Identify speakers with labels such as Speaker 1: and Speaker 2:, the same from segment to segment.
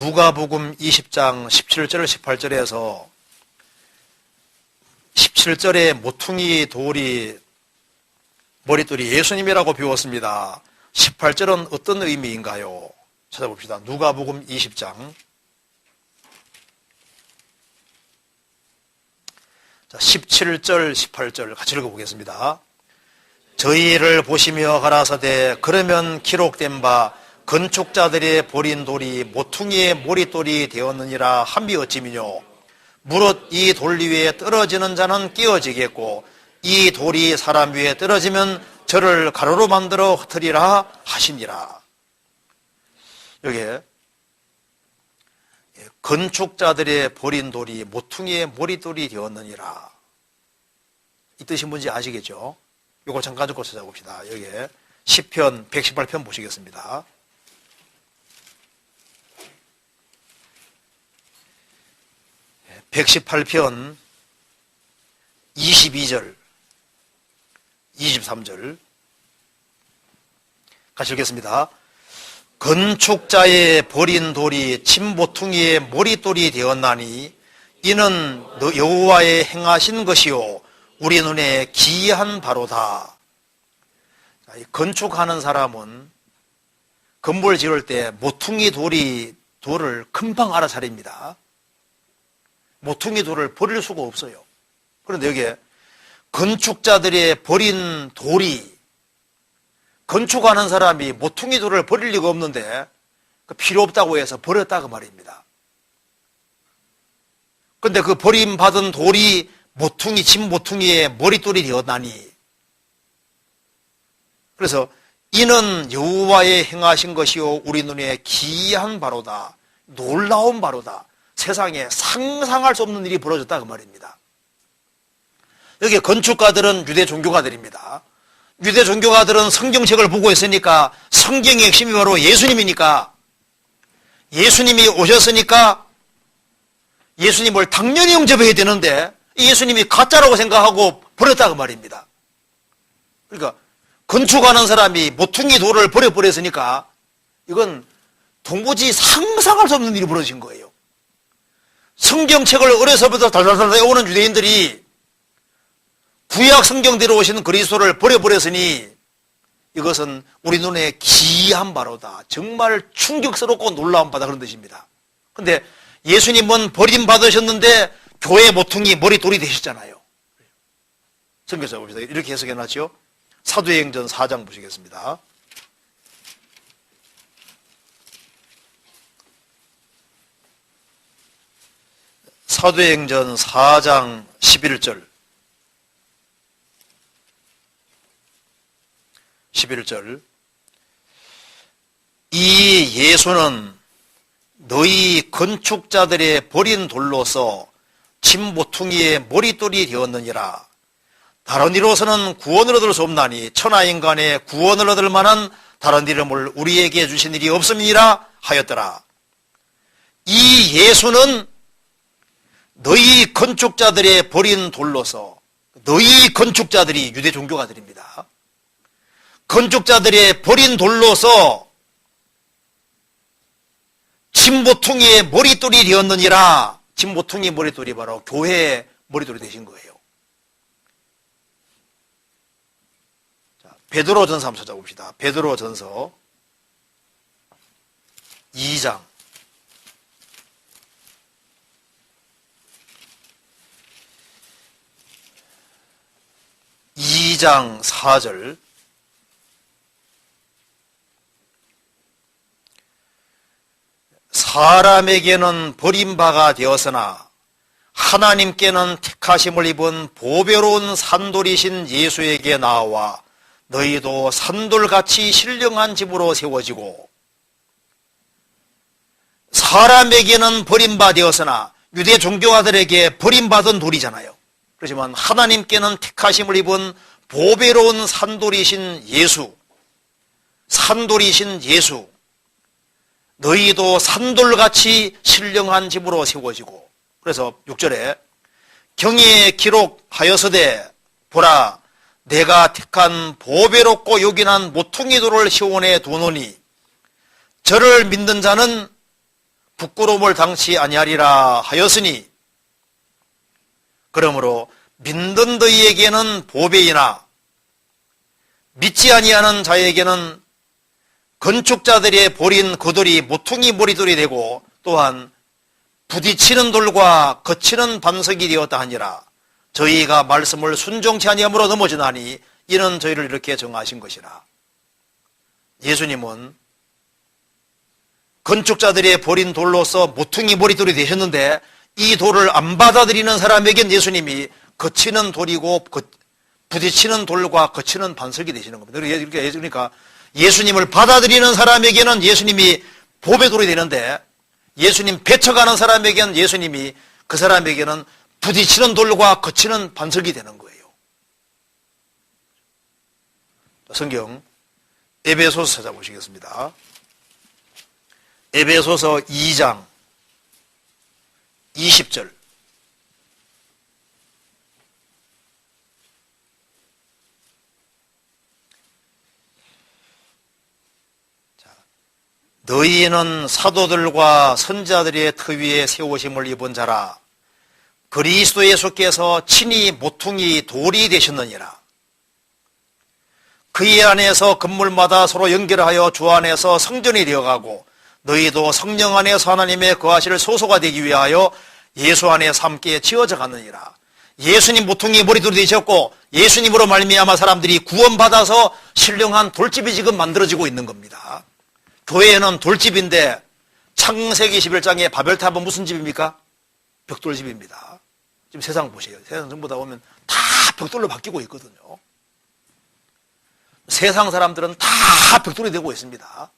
Speaker 1: 누가복음 20장 17절 18절에서 17절에 모퉁이 돌이 머릿돌이 예수님이라고 배웠습니다. 18절은 어떤 의미인가요? 찾아봅시다. 누가복음 20장 17절 18절 같이 읽어보겠습니다. 저희를 보시며 가라사대 그러면 기록된 바 건축자들의 버린 돌이 모퉁이의 머릿돌이 되었느니라 함이 어찌미뇨. 무릇 이 돌 위에 떨어지는 자는 깨어지겠고 이 돌이 사람 위에 떨어지면 저를 가로로 만들어 흩으리라 하시니라. 여기에 건축자들의 버린 돌이 모퉁이의 머릿돌이 되었느니라. 이 뜻이 뭔지 아시겠죠? 이거 잠깐 듣고 찾아봅시다. 여기에 시편 118편 보시겠습니다. 118편 22절 23절 같이 읽겠습니다. 건축자의 버린 돌이 침모퉁이의 머릿돌이 되었나니 이는 여호와의 행하신 것이요 우리 눈에 기이한 바로다. 건축하는 사람은 건물 지을 때 모퉁이 돌을 금방 알아차립니다. 모퉁이 돌을 버릴 수가 없어요. 그런데 여기에 건축자들의 버린 돌이, 건축하는 사람이 모퉁이 돌을 버릴 리가 없는데 필요 없다고 해서 버렸다 그 말입니다. 그런데 그 버림받은 돌이 침모퉁이의 머릿돌이 되었나니, 그래서 이는 여호와의 행하신 것이요 우리 눈에 기이한 바로다. 놀라운 바로다. 세상에 상상할 수 없는 일이 벌어졌다 그 말입니다. 여기 건축가들은 유대 종교가들입니다. 유대 종교가들은 성경책을 보고 있으니까 성경의 핵심이 바로 예수님이니까, 예수님이 오셨으니까 예수님을 당연히 영접해야 되는데 예수님이 가짜라고 생각하고 버렸다 그 말입니다. 그러니까 건축하는 사람이 모퉁이 돌을 버려버렸으니까 이건 도무지 상상할 수 없는 일이 벌어진 거예요. 성경책을 어려서부터 달달달 외우는 유대인들이 구약 성경대로 오시는 그리스도를 버려버렸으니 이것은 우리 눈에 기이한 바로다. 정말 충격스럽고 놀라운 바다 그런 뜻입니다. 그런데 예수님은 버림받으셨는데 교회 모퉁이 머릿돌이 되셨잖아요. 성경서 봅시다. 이렇게 해석해놨죠. 사도행전 4장 보시겠습니다. 사도행전 4장 11절 11절 이 예수는 너희 건축자들의 버린 돌로서 침모퉁이의 머릿돌이 되었느니라. 다른 이로서는 구원을 얻을 수 없나니 천하인간의 구원을 얻을 만한 다른 이름을 우리에게 주신 일이 없음이라 하였더라. 이 예수는 너희 건축자들의 버린 돌로서, 너희 건축자들이 유대 종교가들입니다. 건축자들의 버린 돌로서 침모퉁이의 머릿돌이 되었느니라. 침모퉁이 머릿돌이 바로 교회의 머릿돌이 되신 거예요. 자, 베드로전서 한번 찾아봅시다. 베드로전서 2장 2장 4절 사람에게는 버림바가 되었으나 하나님께는 택하심을 입은 보배로운 산돌이신 예수에게 나와 너희도 산돌같이 신령한 집으로 세워지고, 사람에게는 버림바 되었으나 유대 종교가들에게 버림받은 돌이잖아요. 그렇지만 하나님께는 택하심을 입은 보배로운 산돌이신 예수, 산돌이신 예수, 너희도 산돌같이 신령한 집으로 세워지고. 그래서 6절에 경의에 기록하여서되 보라 내가 택한 보배롭고 요긴한 모퉁이 돌을 시온에 두노니 저를 믿는 자는 부끄러움을 당치 아니하리라 하였으니 그러므로 믿는 너희에게는 보배이나 믿지 아니하는 자에게는 건축자들의 버린 그 돌이 모퉁이 머리돌이 되고 또한 부딪히는 돌과 거치는 반석이 되었다 하니라. 저희가 말씀을 순종치 아니함으로 넘어지나니 이는 저희를 이렇게 정하신 것이라. 예수님은 건축자들의 버린 돌로서 모퉁이 머리돌이 되셨는데 이 돌을 안 받아들이는 사람에겐 예수님이 거치는 돌이고 부딪히는 돌과 거치는 반석이 되시는 겁니다. 그러니까 예수님을 받아들이는 사람에게는 예수님이 보배돌이 되는데 예수님 배쳐가는 사람에게는 예수님이 그 사람에게는 부딪히는 돌과 거치는 반석이 되는 거예요. 성경 에베소서 찾아보시겠습니다. 에베소서 2장 20절. 너희는 사도들과 선자들의 터위에 세우심을 입은 자라. 그리스도 예수께서 친히 모퉁이 돌이 되셨느니라. 그의 안에서 건물마다 서로 연결하여 주 안에서 성전이 되어가고 너희도 성령 안에서 하나님의 거하실 소소가 되기 위하여 예수 안에서 함께 지어져 갔느니라. 예수님 모퉁이 머리돌이 되셨고 예수님으로 말미암아 사람들이 구원받아서 신령한 돌집이 지금 만들어지고 있는 겁니다. 교회는 돌집인데 창세기 11장에 바벨탑은 무슨 집입니까? 벽돌집입니다. 지금 세상 보세요. 세상 전부 다 보면 다 벽돌로 바뀌고 있거든요. 세상 사람들은 다 벽돌이 되고 있습니다.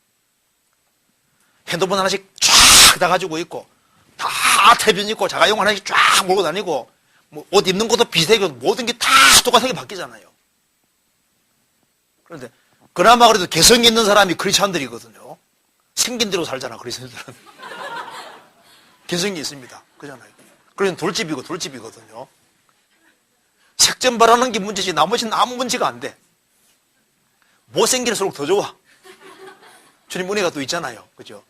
Speaker 1: 핸드폰 하나씩 쫙 다 가지고 있고 다 태변 있고 자가용 하나씩 쫙 몰고 다니고 뭐 옷 입는 것도 비슷하게 모든 게 다 똑같게 바뀌잖아요. 그런데 그나마 그래도 개성 있는 사람이 크리스찬들이거든요. 생긴 대로 살잖아, 그리스도인들은. 개성이 있습니다. 그잖아요. 그래서 돌집이거든요. 색점 바라는 게 문제지 나머지는 아무 문제가 안 돼. 못생길수록 더 좋아. 주님 은혜가 또 있잖아요. 그죠?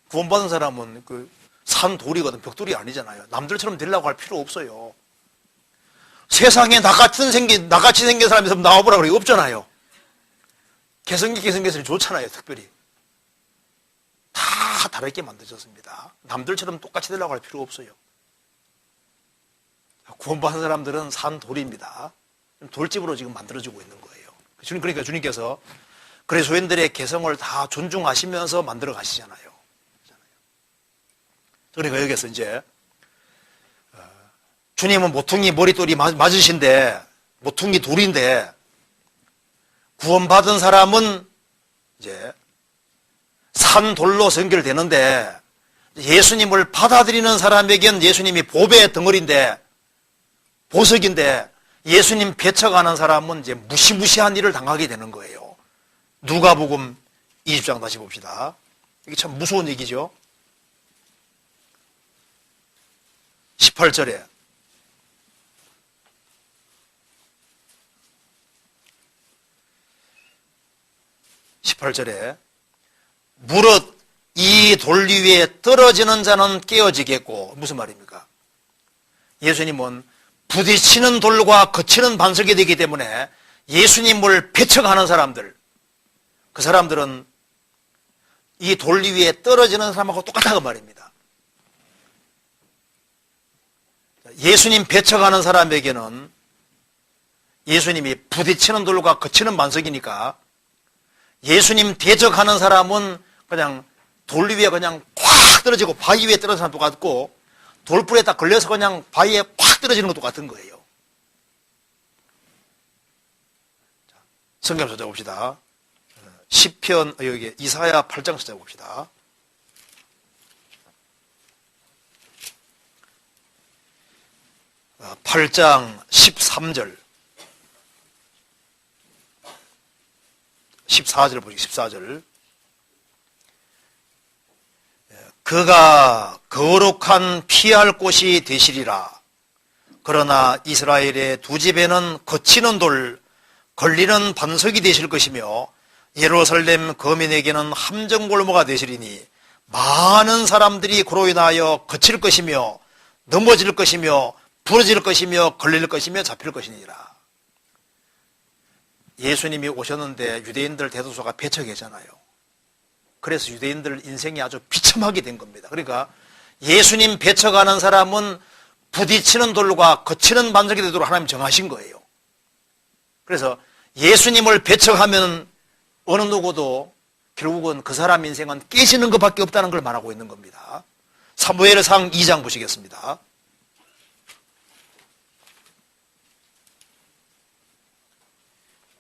Speaker 1: 구원받은 사람은 산 돌이거든. 벽돌이 아니잖아요. 남들처럼 되려고 할 필요 없어요. 세상에 나같이 생긴 사람이 있으면 나와보라 그래. 없잖아요. 개성 있게 생겼으니 좋잖아요. 특별히. 다 다르게 만들어졌습니다. 남들처럼 똑같이 되려고 할 필요 없어요. 구원받은 사람들은 산 돌입니다. 돌집으로 지금 만들어지고 있는 거예요. 그러니까 주님께서 그리스도인들의 개성을 다 존중하시면서 만들어 가시잖아요. 그러니까 여기서 이제 주님은 모퉁이 머리돌이 맞으신데 모퉁이 돌인데 구원받은 사람은 이제 산 돌로 연결되는데 예수님을 받아들이는 사람에겐 예수님이 보배의 덩어리인데 보석인데 예수님 배쳐가는 사람은 이제 무시무시한 일을 당하게 되는 거예요. 누가복음 20장 다시 봅시다. 이게 참 무서운 얘기죠. 18절에 무릇 이 돌 위에 떨어지는 자는 깨어지겠고 무슨 말입니까? 예수님은 부딪히는 돌과 거치는 반석이 되기 때문에 예수님을 배척하는 사람들, 그 사람들은 이 돌 위에 떨어지는 사람하고 똑같다고 말입니다. 예수님 배척하는 사람에게는 예수님이 부딪히는 돌과 거치는 반석이니까 예수님 대적하는 사람은 그냥 돌 위에 그냥 콱 떨어지고 바위 위에 떨어지는 사람 똑같고 돌불에 딱 걸려서 그냥 바위에 콱 떨어지는 것도 같은 거예요. 성경 찾아봅시다. 시편 여기 이사야 8장 찾아봅시다. 어, 8장 13절 14절 보시죠. 14절 그가 거룩한 피할 곳이 되시리라. 그러나 이스라엘의 두 집에는 거치는 돌, 걸리는 반석이 되실 것이며 예루살렘 거민에게는 함정골모가 되시리니 많은 사람들이 그로 인하여 거칠 것이며 넘어질 것이며 부러질 것이며 걸릴 것이며 잡힐 것이니라. 예수님이 오셨는데 유대인들 대다수가 배척했잖아요. 그래서 유대인들 인생이 아주 비참하게 된 겁니다. 그러니까 예수님 배척하는 사람은 부딪히는 돌과 거치는 반석이 되도록 하나님 정하신 거예요. 그래서 예수님을 배척하면 어느 누구도 결국은 그 사람 인생은 깨지는 것밖에 없다는 걸 말하고 있는 겁니다. 사무엘상 2장 보시겠습니다.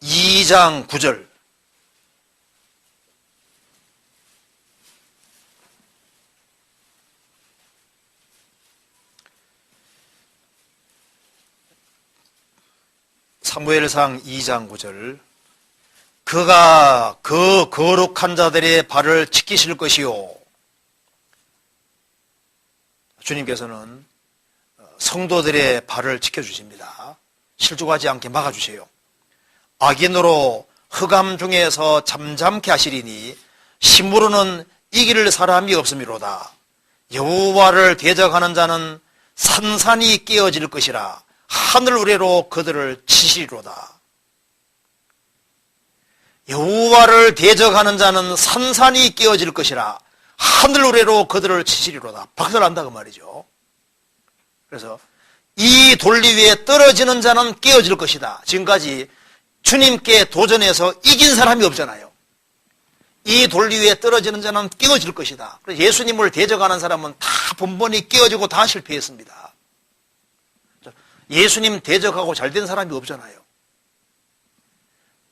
Speaker 1: (2 장 9절) 사무엘상 2장 9절 그가 그 거룩한 자들의 발을 지키실 것이요. 주님께서는 성도들의 발을 지켜주십니다. 실족하지 않게 막아주세요. 악인으로 흑암 중에서 잠잠케 하시리니 심으로는 이길 사람이 없음이로다. 여호와를 대적하는 자는 산산이 깨어질 것이라. 하늘 우레로 그들을 치시리로다. 여호와를 대적하는 자는 산산이 깨어질 것이라. 하늘 우레로 그들을 치시리로다. 박살난다 그 말이죠. 그래서 이 돌리 위에 떨어지는 자는 깨어질 것이다. 지금까지 주님께 도전해서 이긴 사람이 없잖아요. 이 돌리 위에 떨어지는 자는 깨어질 것이다. 그래서 예수님을 대적하는 사람은 다 번번이 깨어지고 다 실패했습니다. 예수님 대적하고 잘된 사람이 없잖아요.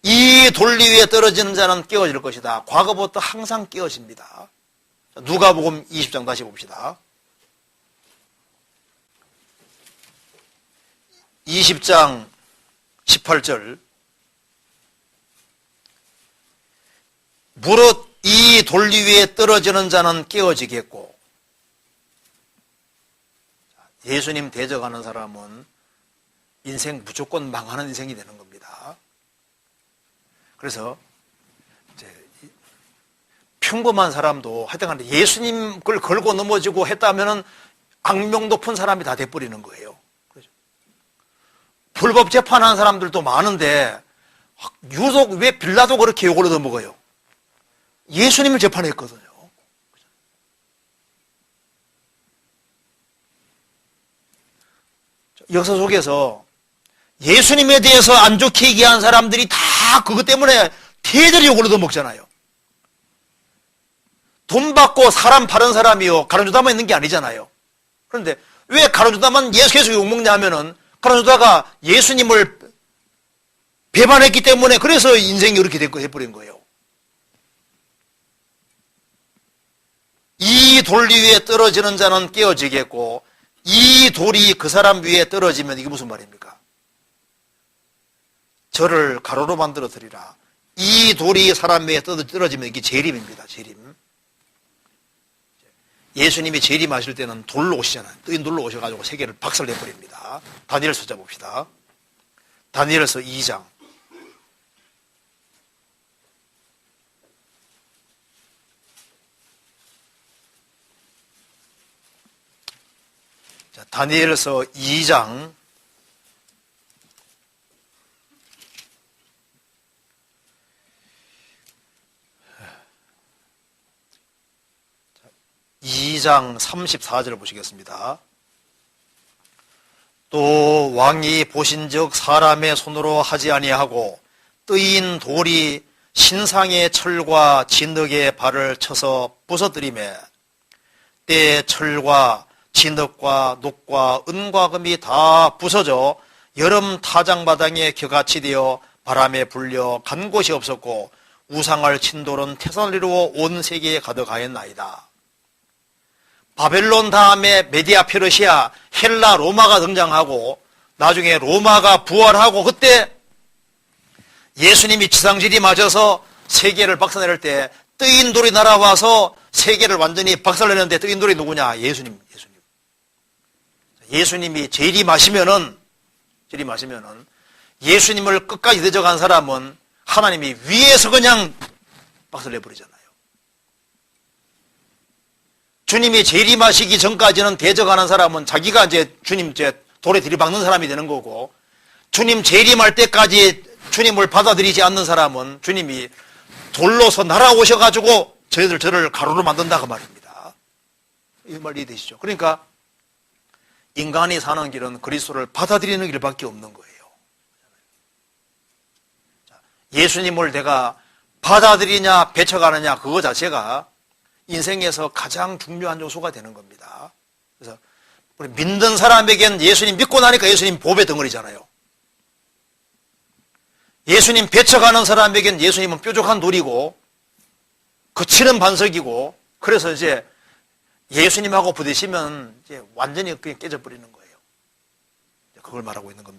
Speaker 1: 이 돌리 위에 떨어지는 자는 깨어질 것이다. 과거부터 항상 깨어집니다. 누가복음 20장 다시 봅시다. 20장 18절 무릇 이 돌리 위에 떨어지는 자는 깨어지겠고. 예수님 대적하는 사람은 인생 무조건 망하는 인생이 되는 겁니다. 그래서 이제 평범한 사람도 하여튼 예수님 걸 걸고 넘어지고 했다면은 악명 높은 사람이 다 돼버리는 거예요. 그렇죠? 불법 재판하는 사람들도 많은데 유독 왜 빌라도 그렇게 욕을 얻어먹어요? 예수님을 재판했거든요. 역사 속에서 예수님에 대해서 안 좋게 얘기한 사람들이 다 그것 때문에 대대로 욕을 얻어먹잖아요. 돈 받고 사람 파는 사람이요 가룟유다만 있는 게 아니잖아요. 그런데 왜 가룟유다만 예수에서 욕먹냐 하면은 가룟유다가 예수님을 배반했기 때문에 그래서 인생이 이렇게 돼버린 거예요. 이 돌 위에 떨어지는 자는 깨어지겠고 이 돌이 그 사람 위에 떨어지면 이게 무슨 말입니까? 저를 가로로 만들어 드리라. 이 돌이 사람 위에 떨어지면 이게 재림입니다. 재림. 예수님이 재림하실 때는 돌로 오시잖아요. 뜨인 돌로 오셔가지고 세계를 박살내버립니다. 다니엘서 봅시다. 다니엘서 2장. 자, 다니엘서 2장 2장 34절을 보시겠습니다. 또 왕이 보신즉 사람의 손으로 하지 아니하고 뜨인 돌이 신상의 철과 진흙의 발을 쳐서 부서뜨리매 때에 철과 진흙과 녹과 은과 금이 다 부서져 여름 타작마당에 겨같이 되어 바람에 불려 간 곳이 없었고 우상을 친 돌은 태산을 이루어 온 세계에 가득하였나이다. 바벨론 다음에 메디아 페르시아, 헬라, 로마가 등장하고 나중에 로마가 부활하고 그때 예수님이 지상질이 맞아서 세계를 박살낼 때 뜨인 돌이 날아와서 세계를 완전히 박살내는데 뜨인 돌이 누구냐? 예수님. 예수님이 재림하시면은 예수님을 끝까지 대적한 사람은 하나님이 위에서 그냥 박살내버리잖아요. 주님이 재림하시기 전까지는 대적하는 사람은 자기가 이제 주님 돌에 들이박는 사람이 되는 거고, 주님 재림할 때까지 주님을 받아들이지 않는 사람은 주님이 돌로서 날아오셔가지고 저를 가루로 만든다 그 말입니다. 이 말 이해되시죠? 그러니까 인간이 사는 길은 그리스도를 받아들이는 길밖에 없는 거예요. 예수님을 내가 받아들이냐 배척하느냐 그거 자체가 인생에서 가장 중요한 요소가 되는 겁니다. 그래서 우리 믿는 사람에겐 예수님 믿고 나니까 예수님 보배 덩어리잖아요. 예수님 배척하는 사람에겐 예수님은 뾰족한 돌이고 거치는 반석이고, 그래서 이제 예수님하고 부딪히면 이제 완전히 그냥 깨져버리는 거예요. 그걸 말하고 있는 겁니다.